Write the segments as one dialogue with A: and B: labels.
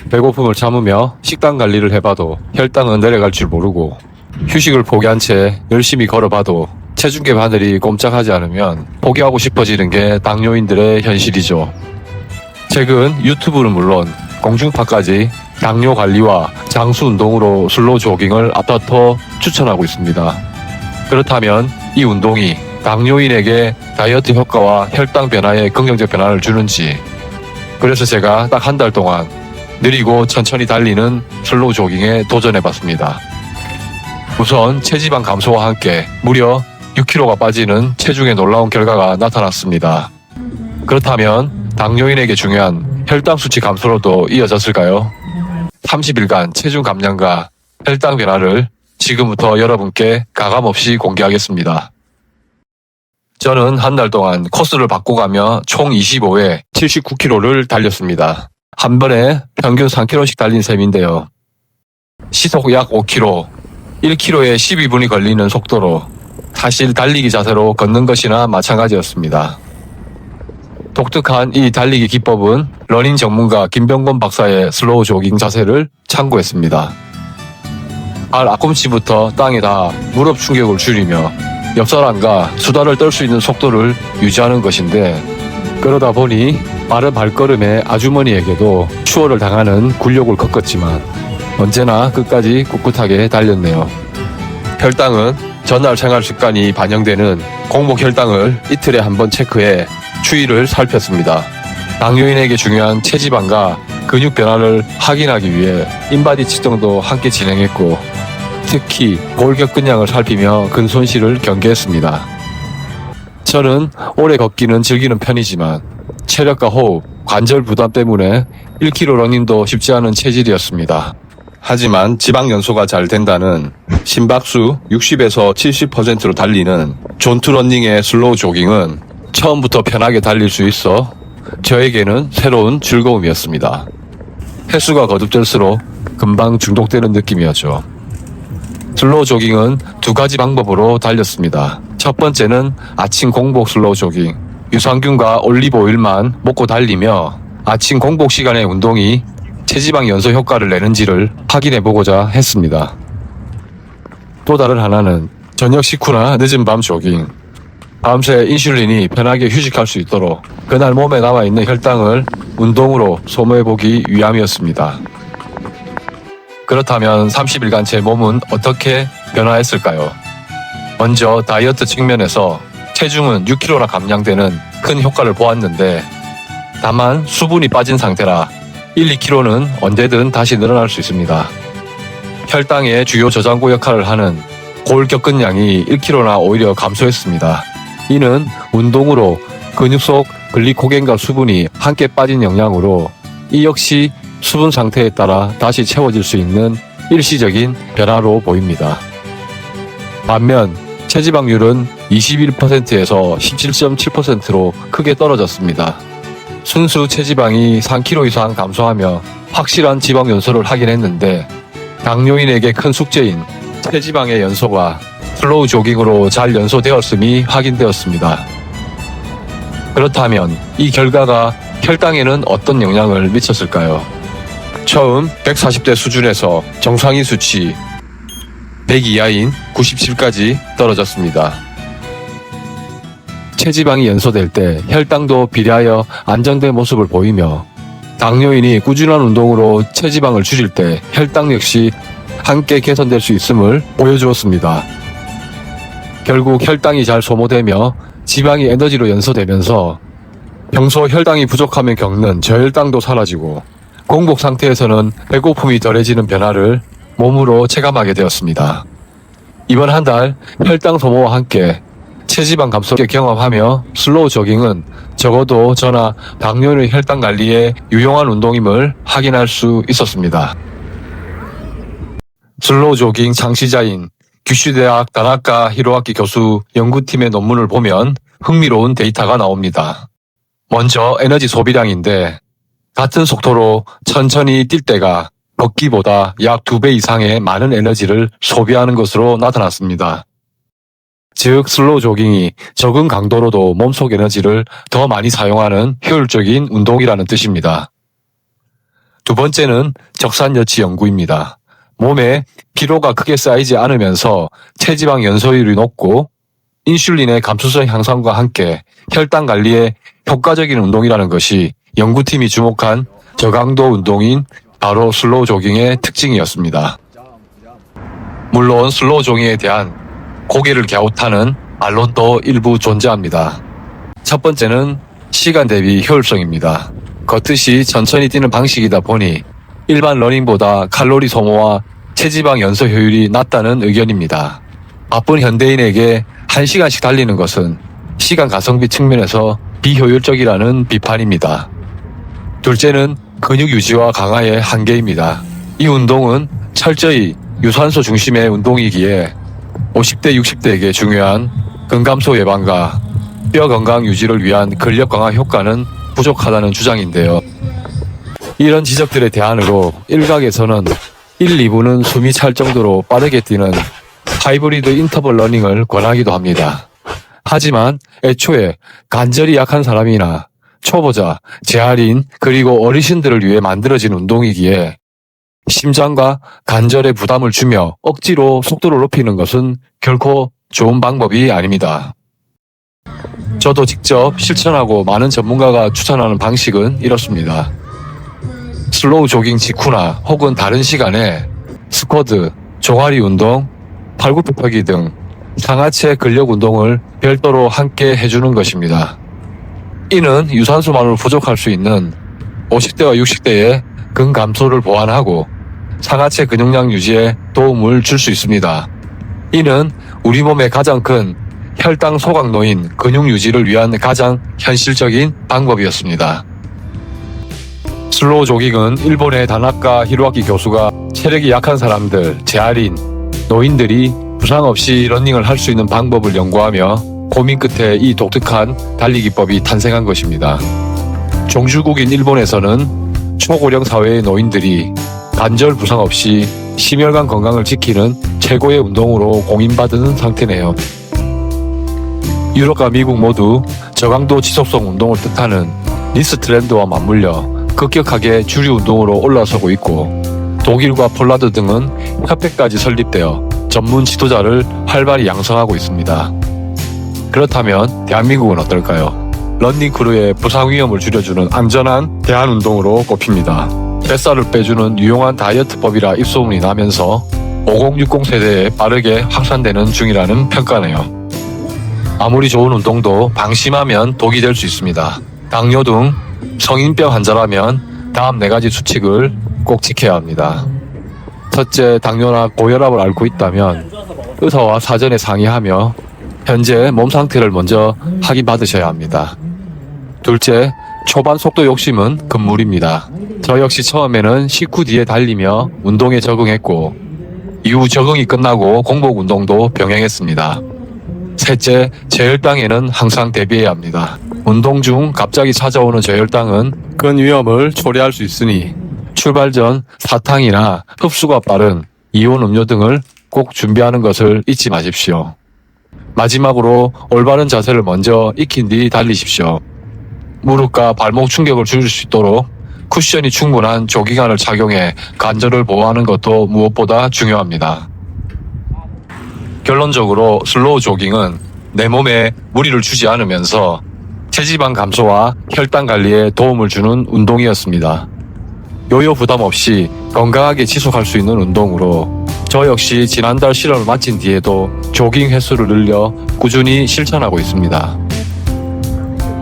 A: 배고픔을 참으며 식단 관리를 해봐도 혈당은 내려갈 줄 모르고 휴식을 포기한 채 열심히 걸어봐도 체중계 바늘이 꼼짝하지 않으면 포기하고 싶어지는 게 당뇨인들의 현실이죠. 최근 유튜브는 물론 공중파까지 당뇨 관리와 장수 운동으로 슬로우 조깅을 앞다퉈 추천하고 있습니다. 그렇다면 이 운동이 당뇨인에게 다이어트 효과와 혈당 변화에 긍정적 변화를 주는지, 그래서 제가 딱 한 달 동안 느리고 천천히 달리는 슬로우 조깅에 도전해봤습니다. 우선 체지방 감소와 함께 무려 6kg가 빠지는 체중의 놀라운 결과가 나타났습니다. 그렇다면 당뇨인에게 중요한 혈당 수치 감소로도 이어졌을까요? 30일간 체중 감량과 혈당 변화를 지금부터 여러분께 가감없이 공개하겠습니다. 저는 한 달 동안 코스를 바꿔가며 총 25회 79km를 달렸습니다. 한 번에 평균 3km씩 달린 셈인데요. 시속 약 5km, 1km에 12분이 걸리는 속도로 사실 달리기 자세로 걷는 것이나 마찬가지였습니다. 독특한 이 달리기 기법은 러닝 전문가 김병건 박사의 슬로우 조깅 자세를 참고했습니다. 발 앞꿈치부터 땅에 닿아 무릎 충격을 줄이며 옆사람과 수다를 떨 수 있는 속도를 유지하는 것인데, 그러다 보니 빠른 발걸음의 아주머니에게도 추월을 당하는 굴욕을 겪었지만 언제나 끝까지 꿋꿋하게 달렸네요. 혈당은 전날 생활 습관이 반영되는 공복 혈당을 이틀에 한 번 체크해 추이를 살폈습니다. 당뇨인에게 중요한 체지방과 근육 변화를 확인하기 위해 인바디 측정도 함께 진행했고, 특히 골격근량을 살피며 근손실을 경계했습니다. 저는 오래 걷기는 즐기는 편이지만 체력과 호흡, 관절 부담 때문에 1km 러닝도 쉽지 않은 체질이었습니다. 하지만 지방 연소가 잘 된다는 심박수 60에서 70%로 달리는 존투 러닝의 슬로우 조깅은 처음부터 편하게 달릴 수 있어 저에게는 새로운 즐거움이었습니다. 횟수가 거듭될수록 금방 중독되는 느낌이었죠. 슬로우 조깅은 두 가지 방법으로 달렸습니다. 첫 번째는 아침 공복 슬로우 조깅. 유산균과 올리브 오일만 먹고 달리며 아침 공복 시간의 운동이 체지방 연소 효과를 내는지를 확인해보고자 했습니다. 또 다른 하나는 저녁 식후나 늦은 밤 조깅. 밤새 인슐린이 편하게 휴식할 수 있도록 그날 몸에 남아있는 혈당을 운동으로 소모해보기 위함이었습니다. 그렇다면 30일간 제 몸은 어떻게 변화했을까요? 먼저 다이어트 측면에서 체중은 6kg나 감량되는 큰 효과를 보았는데, 다만 수분이 빠진 상태라 1, 2kg는 언제든 다시 늘어날 수 있습니다. 혈당의 주요 저장고 역할을 하는 골격근량이 1kg나 오히려 감소했습니다. 이는 운동으로 근육 속 글리코겐과 수분이 함께 빠진 영향으로 이 역시 수분 상태에 따라 다시 채워질 수 있는 일시적인 변화로 보입니다. 반면 체지방률은 21%에서 17.7%로 크게 떨어졌습니다. 순수 체지방이 3kg 이상 감소하며 확실한 지방 연소를 하긴 했는데, 당뇨인에게 큰 숙제인 체지방의 연소가 슬로우 조깅으로 잘 연소되었음이 확인되었습니다. 그렇다면 이 결과가 혈당에는 어떤 영향을 미쳤을까요? 처음 140대 수준에서 정상인 수치 100 이하인 97까지 떨어졌습니다. 체지방이 연소될 때 혈당도 비례하여 안정된 모습을 보이며, 당뇨인이 꾸준한 운동으로 체지방을 줄일 때 혈당 역시 함께 개선될 수 있음을 보여주었습니다. 결국 혈당이 잘 소모되며 지방이 에너지로 연소되면서 평소 혈당이 부족하면 겪는 저혈당도 사라지고 공복 상태에서는 배고픔이 덜해지는 변화를 몸으로 체감하게 되었습니다. 이번 한 달 혈당 소모와 함께 체지방 감소를 경험하며 슬로우 조깅은 적어도 저나 당뇨인의 혈당 관리에 유용한 운동임을 확인할 수 있었습니다. 슬로우 조깅 창시자인 규슈대학 다나카 히로아키 교수 연구팀의 논문을 보면 흥미로운 데이터가 나옵니다. 먼저 에너지 소비량인데, 같은 속도로 천천히 뛸 때가 걷기보다 약 2배 이상의 많은 에너지를 소비하는 것으로 나타났습니다. 즉 슬로우 조깅이 적은 강도로도 몸속 에너지를 더 많이 사용하는 효율적인 운동이라는 뜻입니다. 두 번째는 적산여치 연구입니다. 몸에 피로가 크게 쌓이지 않으면서 체지방 연소율이 높고 인슐린의 감수성 향상과 함께 혈당 관리에 효과적인 운동이라는 것이 연구팀이 주목한 저강도 운동인 바로 슬로우 조깅의 특징이었습니다. 물론 슬로우 조깅에 대한 고개를 갸웃하는 반론도 일부 존재합니다. 첫 번째는 시간 대비 효율성입니다. 걷듯이 천천히 뛰는 방식이다 보니 일반 러닝보다 칼로리 소모와 체지방 연소 효율이 낮다는 의견입니다. 바쁜 현대인에게 1시간씩 달리는 것은 시간 가성비 측면에서 비효율적이라는 비판입니다. 둘째는 근육 유지와 강화의 한계입니다. 이 운동은 철저히 유산소 중심의 운동이기에 50대, 60대에게 중요한 근감소 예방과 뼈 건강 유지를 위한 근력 강화 효과는 부족하다는 주장인데요. 이런 지적들에 대안으로 일각에서는 1, 2분은 숨이 찰 정도로 빠르게 뛰는 하이브리드 인터벌 러닝을 권하기도 합니다. 하지만 애초에 관절이 약한 사람이나 초보자, 재활인, 그리고 어르신들을 위해 만들어진 운동이기에 심장과 관절에 부담을 주며 억지로 속도를 높이는 것은 결코 좋은 방법이 아닙니다. 저도 직접 실천하고 많은 전문가가 추천하는 방식은 이렇습니다. 슬로우 조깅 직후나 혹은 다른 시간에 스쿼트, 종아리 운동, 팔굽혀펴기 등 상하체 근력 운동을 별도로 함께 해주는 것입니다. 이는 유산소만으로 부족할 수 있는 50대와 60대의 근감소를 보완하고 상하체 근육량 유지에 도움을 줄 수 있습니다. 이는 우리 몸의 가장 큰 혈당 소각노인 근육 유지를 위한 가장 현실적인 방법이었습니다. 슬로우 조깅은 일본의 다나카 히로아키 교수가 체력이 약한 사람들, 재활인, 노인들이 부상 없이 러닝을 할 수 있는 방법을 연구하며 고민 끝에 이 독특한 달리기법이 탄생한 것입니다. 종주국인 일본에서는 초고령 사회의 노인들이 관절 부상 없이 심혈관 건강을 지키는 최고의 운동으로 공인받은 상태네요. 유럽과 미국 모두 저강도 지속성 운동을 뜻하는 니스 트렌드와 맞물려 급격하게 주류 운동으로 올라서고 있고 독일과 폴란드 등은 협회까지 설립되어 전문 지도자를 활발히 양성하고 있습니다. 그렇다면 대한민국은 어떨까요? 러닝크루의 부상 위험을 줄여주는 안전한 대안운동으로 꼽힙니다. 뱃살을 빼주는 유용한 다이어트법이라 입소문이 나면서 5060 세대에 빠르게 확산되는 중이라는 평가네요. 아무리 좋은 운동도 방심하면 독이 될 수 있습니다. 당뇨 등 성인병 환자라면 다음 4가지 수칙을 꼭 지켜야 합니다. 첫째, 당뇨나 고혈압을 앓고 있다면 의사와 사전에 상의하며 현재 몸 상태를 먼저 확인받으셔야 합니다. 둘째, 초반 속도 욕심은 금물입니다. 저 역시 처음에는 식후 뒤에 달리며 운동에 적응했고 이후 적응이 끝나고 공복 운동도 병행했습니다. 셋째, 저혈당에는 항상 대비해야 합니다. 운동 중 갑자기 찾아오는 저혈당은 큰 위험을 초래할 수 있으니 출발 전 사탕이나 흡수가 빠른 이온 음료 등을 꼭 준비하는 것을 잊지 마십시오. 마지막으로 올바른 자세를 먼저 익힌 뒤 달리십시오. 무릎과 발목 충격을 줄일 수 있도록 쿠션이 충분한 조깅화를 착용해 관절을 보호하는 것도 무엇보다 중요합니다. 결론적으로 슬로우 조깅은 내 몸에 무리를 주지 않으면서 체지방 감소와 혈당 관리에 도움을 주는 운동이었습니다. 요요 부담 없이 건강하게 지속할 수 있는 운동으로 저 역시 지난달 실험을 마친 뒤에도 조깅 횟수를 늘려 꾸준히 실천하고 있습니다.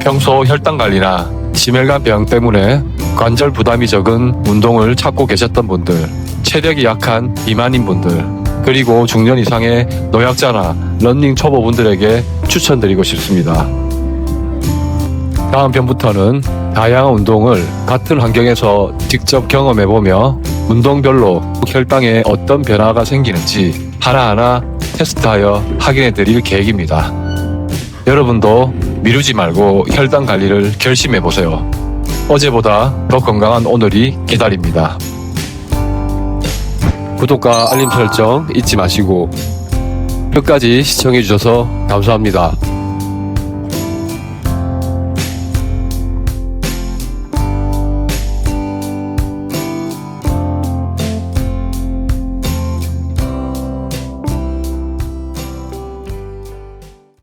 A: 평소 혈당 관리나 심혈관 병 때문에 관절 부담이 적은 운동을 찾고 계셨던 분들, 체력이 약한 비만인 분들, 그리고 중년 이상의 노약자나 러닝 초보분들에게 추천드리고 싶습니다. 다음 편부터는 다양한 운동을 같은 환경에서 직접 경험해보며 운동별로 혈당에 어떤 변화가 생기는지 하나하나 테스트하여 확인해드릴 계획입니다. 여러분도 미루지 말고 혈당 관리를 결심해보세요. 어제보다 더 건강한 오늘이 기다립니다. 구독과 알림 설정 잊지 마시고 끝까지 시청해주셔서 감사합니다.